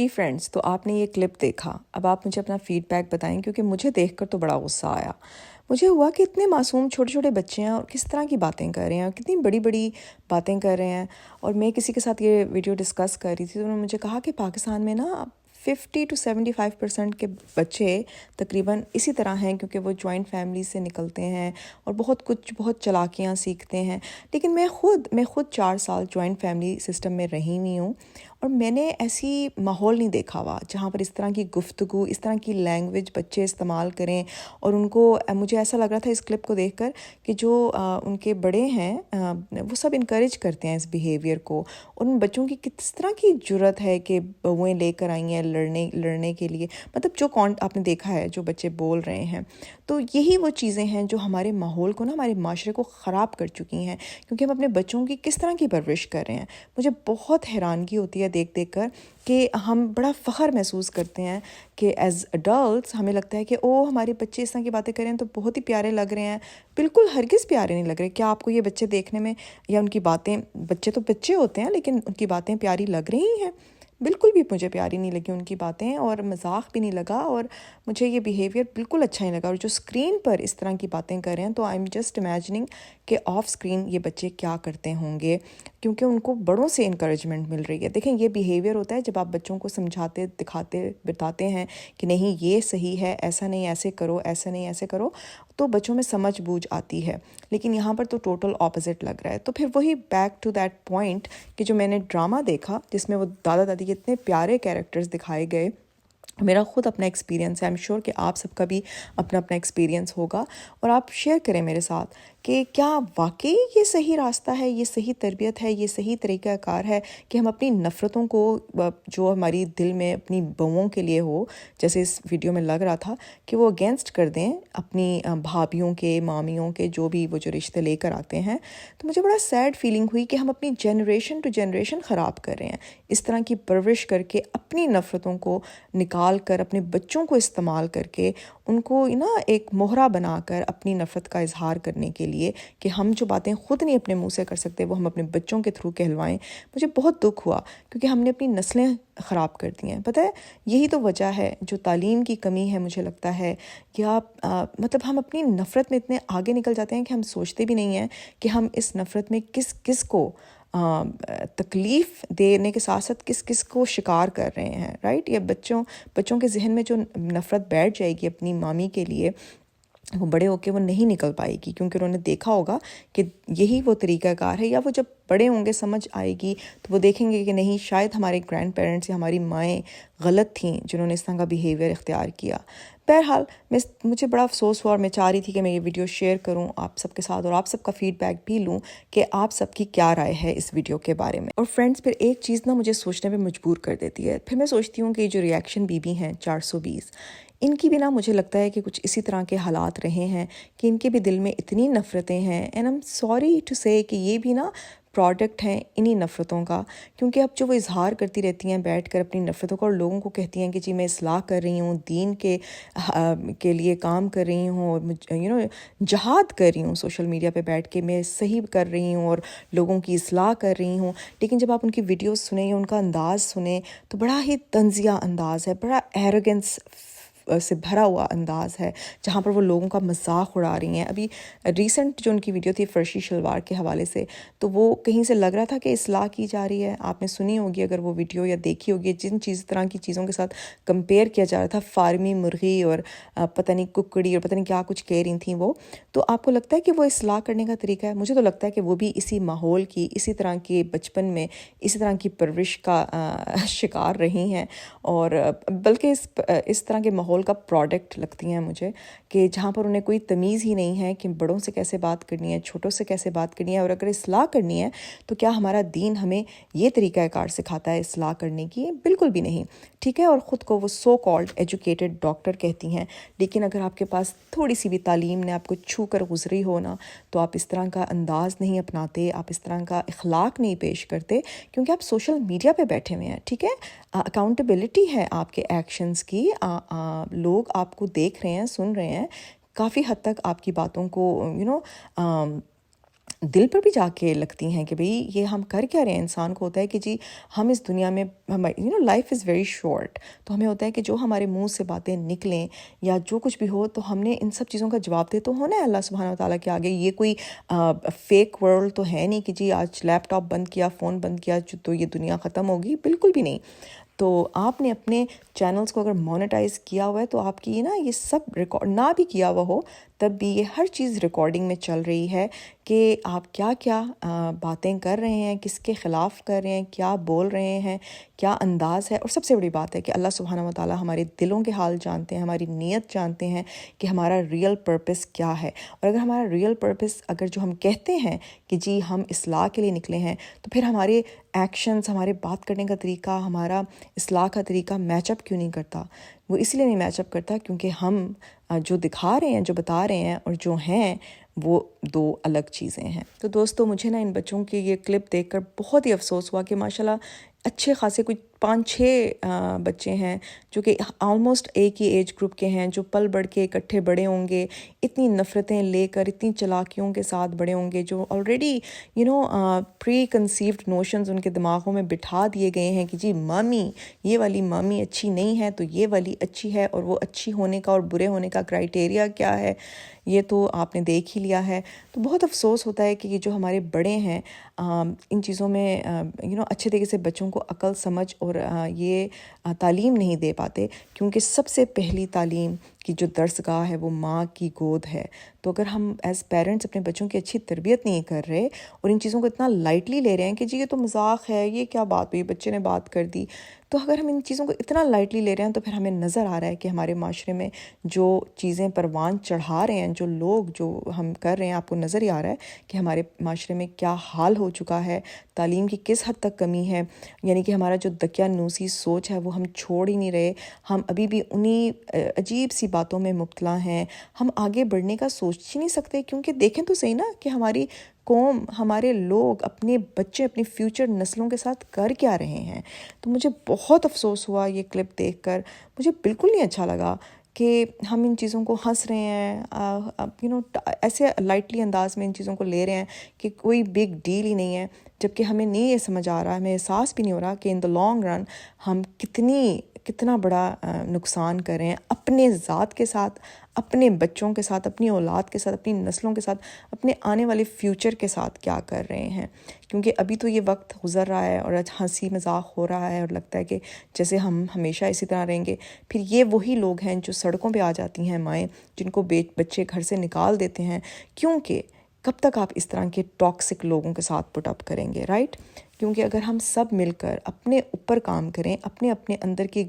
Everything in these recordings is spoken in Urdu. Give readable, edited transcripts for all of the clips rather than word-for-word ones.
جی فرینڈس، تو آپ نے یہ کلپ دیکھا، اب آپ مجھے اپنا فیڈ بیک بتائیں، کیونکہ مجھے دیکھ کر تو بڑا غصہ آیا. مجھے ہوا کہ اتنے معصوم چھوٹے چھوٹے بچے ہیں اور کس طرح کی باتیں کر رہے ہیں اور کتنی بڑی بڑی باتیں کر رہے ہیں. اور میں کسی کے ساتھ یہ ویڈیو ڈسکس کر رہی تھی تو انہوں نے مجھے کہا کہ پاکستان میں نا 50 to 75% کے بچے تقریباً اسی طرح ہیں، کیونکہ وہ جوائنٹ فیملی سے نکلتے ہیں اور بہت چلاکیاں سیکھتے ہیں. لیکن میں خود 4 سال جوائنٹ فیملی سسٹم میں رہی ہوئی ہوں، اور میں نے ایسی ماحول نہیں دیکھا ہوا جہاں پر اس طرح کی گفتگو، اس طرح کی لینگویج بچے استعمال کریں. اور ان کو، مجھے ایسا لگ رہا تھا اس کلپ کو دیکھ کر کہ جو ان کے بڑے ہیں وہ سب انکریج کرتے ہیں اس بیہیویئر کو. اور ان بچوں کی کس طرح کی جرت ہے کہ بہویں لے کر آئی ہیں لڑنے کے لیے، مطلب جو آپ نے دیکھا ہے جو بچے بول رہے ہیں. تو یہی وہ چیزیں ہیں جو ہمارے ماحول کو نا، ہمارے معاشرے کو خراب کر چکی ہیں، کیونکہ ہم اپنے بچوں کی کس طرح کی پرورش کر رہے ہیں. مجھے بہت حیرانگی ہوتی ہے دیکھ کر کہ ہم بڑا فخر محسوس کرتے ہیں کہ ایز اڈلٹس ہمیں لگتا ہے کہ ہمارے بچے اس طرح کی باتیں کریں تو بہت ہی پیارے لگ رہے ہیں. بالکل ہرگز پیارے نہیں لگ رہے. کیا آپ کو یہ بچے دیکھنے میں یا ان کی باتیں، بچے تو بچے ہوتے ہیں لیکن ان کی باتیں پیاری لگ رہی ہیں؟ بالکل بھی مجھے پیاری نہیں لگی ان کی باتیں، اور مذاق بھی نہیں لگا، اور مجھے یہ بیہیویئر بالکل اچھا نہیں لگا. اور جو اسکرین پر اس طرح کی باتیں کر رہے ہیں تو آئی ایم جسٹ امیجننگ کہ آف اسکرین یہ بچے کیا کرتے ہوں گے، کیونکہ ان کو بڑوں سے انکریجمنٹ مل رہی ہے. دیکھیں، یہ بیہیویئر ہوتا ہے جب آپ بچوں کو سمجھاتے، دکھاتے، بتاتے ہیں کہ نہیں یہ صحیح ہے، ایسا نہیں ایسے کرو، ایسا نہیں ایسے کرو، تو بچوں میں سمجھ بوجھ آتی ہے. لیکن یہاں پر تو ٹوٹل اپوزٹ لگ رہا ہے. تو پھر وہی بیک ٹو دیٹ پوائنٹ کہ جو میں نے ڈرامہ دیکھا جس میں وہ دادا دادی کے اتنے پیارے کیریکٹرز دکھائے گئے. میرا خود اپنا ایکسپیرینس ہے، آئی ایم شیور کہ آپ سب کا بھی اپنا ایکسپیرینس ہوگا، اور آپ شیئر کریں میرے ساتھ کہ کیا واقعی یہ صحیح راستہ ہے، یہ صحیح تربیت ہے، یہ صحیح طریقہ کار ہے کہ ہم اپنی نفرتوں کو جو ہماری دل میں اپنی بہوؤں کے لیے ہو، جیسے اس ویڈیو میں لگ رہا تھا کہ وہ اگینسٹ کر دیں اپنی بھابھیوں کے، مامیوں کے، جو بھی وہ جو رشتے لے کر آتے ہیں. تو مجھے بڑا سیڈ فیلنگ ہوئی کہ ہم اپنی جنریشن ٹو جنریشن خراب کر رہے ہیں اس طرح کی پرورش کر کے، اپنی نفرتوں کو نکال کر، اپنے بچوں کو استعمال کر کے، ان کو ایک مہرہ بنا کر اپنی نفرت کا اظہار کرنے کے لیے کہ ہم جو باتیں خود نہیں اپنے منہ سے کر سکتے وہ ہم اپنے بچوں کے تھرو کہلوائیں. مجھے بہت دکھ ہوا کیونکہ ہم نے اپنی نسلیں خراب کر دی ہیں. پتہ ہے یہی تو وجہ ہے جو تعلیم کی کمی ہے، مجھے لگتا ہے. یا مطلب ہم اپنی نفرت میں اتنے آگے نکل جاتے ہیں کہ ہم سوچتے بھی نہیں ہیں کہ ہم اس نفرت میں کس کو تکلیف دینے کے ساتھ ساتھ کس کو شکار کر رہے ہیں. رائٹ؟ یا بچوں کے ذہن میں جو نفرت بیٹھ جائے گی اپنی مامی کے لیے، وہ بڑے ہو کے وہ نہیں نکل پائے گی، کیونکہ انہوں نے دیکھا ہوگا کہ یہی وہ طریقہ کار ہے. یا وہ جب بڑے ہوں گے، سمجھ آئے گی، تو وہ دیکھیں گے کہ نہیں، شاید ہمارے گرینڈ پیرنٹس یا ہماری مائیں غلط تھیں جنہوں نے اس طرح کا بیہیویئر اختیار کیا. بہرحال مجھے بڑا افسوس ہوا، اور میں چاہ رہی تھی کہ میں یہ ویڈیو شیئر کروں آپ سب کے ساتھ، اور آپ سب کا فیڈ بیک بھی لوں کہ آپ سب کی کیا رائے ہے اس ویڈیو کے بارے میں. اور فرینڈز، پھر ایک چیز مجھے سوچنے پہ مجبور کر دیتی ہے. پھر میں سوچتی ہوں کہ یہ جو ریئیکشن بی بی ہیں 420، ان کی بھی مجھے لگتا ہے کہ کچھ اسی طرح کے حالات رہے ہیں کہ ان کے بھی دل میں اتنی نفرتیں ہیں. And I am sorry to say کہ یہ بھی پروڈکٹ ہیں انہی نفرتوں کا. کیونکہ اب جو وہ اظہار کرتی رہتی ہیں بیٹھ کر اپنی نفرتوں کا، اور لوگوں کو کہتی ہیں کہ جی میں اصلاح کر رہی ہوں، دین کے لیے کام کر رہی ہوں، اور جہاد کر رہی ہوں، سوشل میڈیا پہ بیٹھ کے میں صحیح کر رہی ہوں اور لوگوں کی اصلاح کر رہی ہوں. لیکن جب آپ ان کی ویڈیوز سنیں یا ان کا انداز سنیں تو بڑا ہی طنزیہ انداز ہے، بڑا ایروگنس سے بھرا ہوا انداز ہے، جہاں پر وہ لوگوں کا مذاق اڑا رہی ہیں. ابھی ریسنٹ جو ان کی ویڈیو تھی فرشی شلوار کے حوالے سے، تو وہ کہیں سے لگ رہا تھا کہ اصلاح کی جا رہی ہے. آپ نے سنی ہوگی اگر وہ ویڈیو یا دیکھی ہوگی، جن طرح کی چیزوں کے ساتھ کمپیئر کیا جا رہا تھا، فارمی مرغی اور پتہ نہیں ککڑی اور پتہ نہیں کیا کچھ کہہ رہی تھیں وہ، تو آپ کو لگتا ہے کہ وہ اصلاح کرنے کا طریقہ ہے؟ مجھے تو لگتا ہے کہ وہ بھی اسی ماحول کی، اسی طرح کے بچپن میں اسی طرح کی پرورش کا شکار رہی ہیں، اور بلکہ اس طرح کے ماحول کا پروڈکٹ لگتی ہیں مجھے، کہ جہاں پر انہیں کوئی تمیز ہی نہیں ہے کہ بڑوں سے کیسے بات کرنی ہے، چھوٹوں سے کیسے بات کرنی ہے. اور اگر اصلاح کرنی ہے تو کیا ہمارا دین ہمیں یہ طریقہ کار سکھاتا ہے اصلاح کرنے کی؟ بالکل بھی نہیں. ٹھیک ہے، اور خود کو وہ سو کالڈ ایجوکیٹڈ ڈاکٹر کہتی ہیں، لیکن اگر آپ کے پاس تھوڑی سی بھی تعلیم نے آپ کو چھو کر گزری ہو نا، تو آپ اس طرح کا انداز نہیں اپناتے، آپ اس طرح کا اخلاق نہیں پیش کرتے، کیونکہ آپ سوشل میڈیا پہ بیٹھے ہوئے ہیں. ٹھیک ہے، اکاؤنٹیبلٹی ہے آپ کے ایکشنز کی. لوگ آپ کو دیکھ رہے ہیں، سن رہے ہیں، کافی حد تک آپ کی باتوں کو دل پر بھی جا کے لگتی ہیں کہ بھئی یہ ہم کر کیا رہے ہیں. انسان کو ہوتا ہے کہ جی ہم اس دنیا میں لائف از ویری شارٹ، تو ہمیں ہوتا ہے کہ جو ہمارے منہ سے باتیں نکلیں یا جو کچھ بھی ہو تو ہم نے ان سب چیزوں کا جواب دے تو ہونا ہے اللہ سبحانہ وتعالیٰ کے آگے. یہ کوئی فیک ورلڈ تو ہے نہیں کہ جی آج لیپ ٹاپ بند کیا، فون بند کیا تو یہ دنیا ختم ہوگی، بالکل بھی نہیں. تو آپ نے اپنے چینلز کو اگر مونیٹائز کیا ہوا ہے تو آپ کی یہ سب ریکارڈ نہ بھی کیا ہوا ہو تب بھی یہ ہر چیز ریکارڈنگ میں چل رہی ہے کہ آپ کیا کیا باتیں کر رہے ہیں، کس کے خلاف کر رہے ہیں، کیا بول رہے ہیں، کیا انداز ہے. اور سب سے بڑی بات ہے کہ اللہ سبحانہ وتعالیٰ ہمارے دلوں کے حال جانتے ہیں، ہماری نیت جانتے ہیں کہ ہمارا ریئل پرپس کیا ہے. اور اگر ہمارا ریئل پرپس اگر جو ہم کہتے ہیں کہ جی ہم اصلاح کے لیے نکلے ہیں تو پھر ہمارے ایکشنز، ہمارے بات کرنے کا طریقہ، ہمارا اصلاح کا طریقہ میچ اپ کیوں نہیں کرتا؟ وہ اس لیے نہیں میچ اپ کرتا کیونکہ ہم جو دکھا رہے ہیں، جو بتا رہے ہیں اور جو ہیں وہ دو الگ چیزیں ہیں. تو دوستو مجھے ان بچوں کی یہ کلپ دیکھ کر بہت ہی افسوس ہوا کہ ماشاءاللہ اچھے خاصے کچھ 5-6 بچے ہیں جو کہ آلموسٹ ایک ہی ایج گروپ کے ہیں، جو پل بڑھ کے اکٹھے بڑے ہوں گے، اتنی نفرتیں لے کر، اتنی چلاکیوں کے ساتھ بڑے ہوں گے، جو آلریڈی پری کنسیوڈ نوشنز ان کے دماغوں میں بٹھا دیے گئے ہیں کہ جی مامی، یہ والی مامی اچھی نہیں ہے تو یہ والی اچھی ہے، اور وہ اچھی ہونے کا اور برے ہونے کا کرائٹیریا کیا ہے یہ تو آپ نے دیکھ ہی لیا ہے. تو بہت افسوس ہوتا ہے کہ یہ جو ہمارے بڑے ہیں ان چیزوں میں اچھے طریقے سے بچوں کو عقل، سمجھ اور یہ تعلیم نہیں دے پاتے، کیونکہ سب سے پہلی تعلیم کی جو درسگاہ ہے وہ ماں کی گود ہے. تو اگر ہم ایز پیرنٹس اپنے بچوں کی اچھی تربیت نہیں کر رہے اور ان چیزوں کو اتنا لائٹلی لے رہے ہیں کہ جی یہ تو مذاق ہے، یہ کیا بات ہوئی، بچے نے بات کر دی، تو اگر ہم ان چیزوں کو اتنا لائٹلی لے رہے ہیں تو پھر ہمیں نظر آ رہا ہے کہ ہمارے معاشرے میں جو چیزیں پروان چڑھا رہے ہیں، جو لوگ جو ہم کر رہے ہیں، آپ کو نظر ہی آ رہا ہے کہ ہمارے معاشرے میں کیا حال ہو چکا ہے، تعلیم کی کس حد تک کمی ہے. یعنی کہ ہمارا جو دقیانوسی سوچ ہے وہ ہم چھوڑ ہی نہیں رہے، ہم ابھی بھی انہی عجیب سی باتوں میں مبتلا ہیں. ہم آگے بڑھنے کا سوچ ہی نہیں سکتے، کیونکہ دیکھیں تو صحیح نا کہ ہماری قوم، ہمارے لوگ اپنے بچے، اپنی فیوچر نسلوں کے ساتھ کر کیا رہے ہیں. تو مجھے بہت افسوس ہوا یہ کلپ دیکھ کر، مجھے بالکل نہیں اچھا لگا کہ ہم ان چیزوں کو ہنس رہے ہیں، ایسے لائٹلی انداز میں ان چیزوں کو لے رہے ہیں کہ کوئی بگ ڈیل ہی نہیں ہے، جبکہ ہمیں نہیں یہ سمجھ آ رہا، ہمیں احساس بھی نہیں ہو رہا کہ ان دا لانگ رن ہم کتنا بڑا نقصان کر رہے ہیں اپنے ذات کے ساتھ، اپنے بچوں کے ساتھ، اپنی اولاد کے ساتھ، اپنی نسلوں کے ساتھ، اپنے آنے والے فیوچر کے ساتھ کیا کر رہے ہیں. کیونکہ ابھی تو یہ وقت گزر رہا ہے اور ہنسی مذاق ہو رہا ہے اور لگتا ہے کہ جیسے ہم ہمیشہ اسی طرح رہیں گے. پھر یہ وہی لوگ ہیں جو سڑکوں پہ آ جاتی ہیں مائیں، جن کو بچے گھر سے نکال دیتے ہیں. کیونکہ کب تک آپ اس طرح کے ٹاکسک لوگوں کے ساتھ پٹ اپ کریں گے، رائٹ؟ کیونکہ اگر ہم سب مل کر اپنے اوپر کام کریں، اپنے اندر کی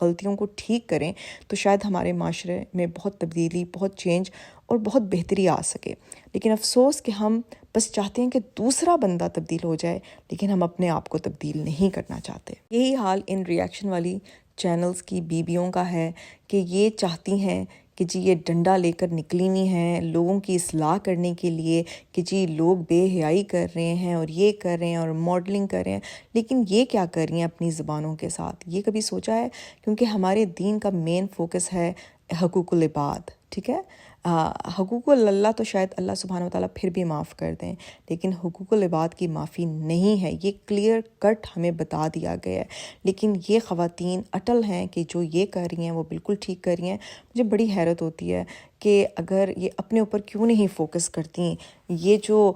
غلطیوں کو ٹھیک کریں تو شاید ہمارے معاشرے میں بہت تبدیلی، بہت چینج اور بہت بہتری آ سکے. لیکن افسوس کہ ہم بس چاہتے ہیں کہ دوسرا بندہ تبدیل ہو جائے، لیکن ہم اپنے آپ کو تبدیل نہیں کرنا چاہتے. یہی حال ان ریاکشن والی چینلز کی بیویوں کا ہے کہ یہ چاہتی ہیں کہ جی یہ ڈنڈا لے کر نکلی ہوئی ہیں لوگوں کی اصلاح کرنے کے لیے کہ جی لوگ بے حیائی کر رہے ہیں اور یہ کر رہے ہیں اور ماڈلنگ کر رہے ہیں، لیکن یہ کیا کر رہی ہیں اپنی زبانوں کے ساتھ؟ یہ کبھی سوچا ہے؟ کیونکہ ہمارے دین کا مین فوکس ہے حقوق العباد، ٹھیک ہے؟ حقوق اللہ تو شاید اللہ سبحانہ وتعالیٰ پھر بھی معاف کر دیں، لیکن حقوق العباد کی معافی نہیں ہے، یہ کلیئر کٹ ہمیں بتا دیا گیا ہے. لیکن یہ خواتین اٹل ہیں کہ جو یہ کر رہی ہیں وہ بالکل ٹھیک کر رہی ہیں. مجھے بڑی حیرت ہوتی ہے کہ اگر یہ اپنے اوپر کیوں نہیں فوکس کرتی، یہ جو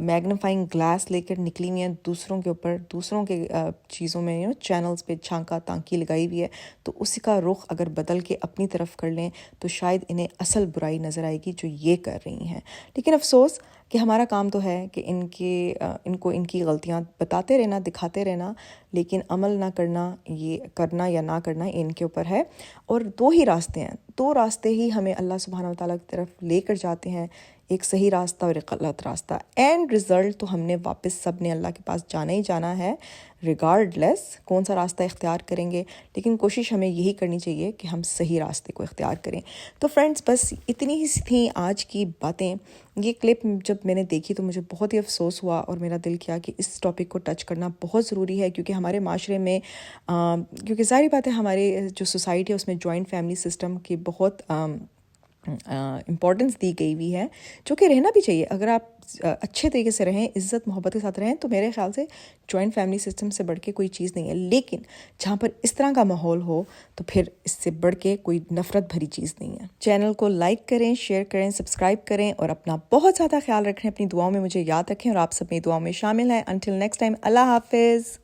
میگنیفائنگ گلاس لے کر نکلی ہوئی ہیں دوسروں کے اوپر، دوسروں کے چیزوں میں چینلز پہ چھانکا تانکی لگائی ہوئی ہے، تو اسی کا رخ اگر بدل کے اپنی طرف کر لیں تو شاید انہیں اصل برائی نظر آئے گی جو یہ کر رہی ہیں. لیکن افسوس کہ ہمارا کام تو ہے کہ ان کو ان کی غلطیاں بتاتے رہنا، دکھاتے رہنا، لیکن عمل نہ کرنا، یہ کرنا یا نہ کرنا ان کے اوپر ہے. اور دو ہی راستے ہیں، دو راستے ہی ہمیں اللہ سبحانہ وتعالیٰ کی طرف لے کر جاتے ہیں، ایک صحیح راستہ اور ایک غلط راستہ. اینڈ رزلٹ تو ہم نے واپس سب نے اللہ کے پاس جانا ہی جانا ہے، ریگارڈ لیس کون سا راستہ اختیار کریں گے. لیکن کوشش ہمیں یہی کرنی چاہیے کہ ہم صحیح راستے کو اختیار کریں. تو فرینڈز بس اتنی ہی تھیں آج کی باتیں. یہ کلپ جب میں نے دیکھی تو مجھے بہت ہی افسوس ہوا اور میرا دل کیا کہ اس ٹاپک کو ٹچ کرنا بہت ضروری ہے، کیونکہ ہمارے معاشرے میں کیونکہ ظاہری بات ہے ہمارے جو سوسائٹی ہے اس میں جوائنٹ فیملی سسٹم کی بہت امپورٹنس دی گئی ہوئی ہے، جو کہ رہنا بھی چاہیے. اگر آپ اچھے طریقے سے رہیں، عزت محبت کے ساتھ رہیں، تو میرے خیال سے جوائنٹ فیملی سسٹم سے بڑھ کے کوئی چیز نہیں ہے. لیکن جہاں پر اس طرح کا ماحول ہو تو پھر اس سے بڑھ کے کوئی نفرت بھری چیز نہیں ہے. چینل کو لائک کریں، شیئر کریں، سبسکرائب کریں، اور اپنا بہت زیادہ خیال رکھیں. اپنی دعاؤں میں مجھے یاد رکھیں، اور آپ سب میری دعاؤں میں شامل ہیں. انٹل نیکسٹ ٹائم، اللہ حافظ.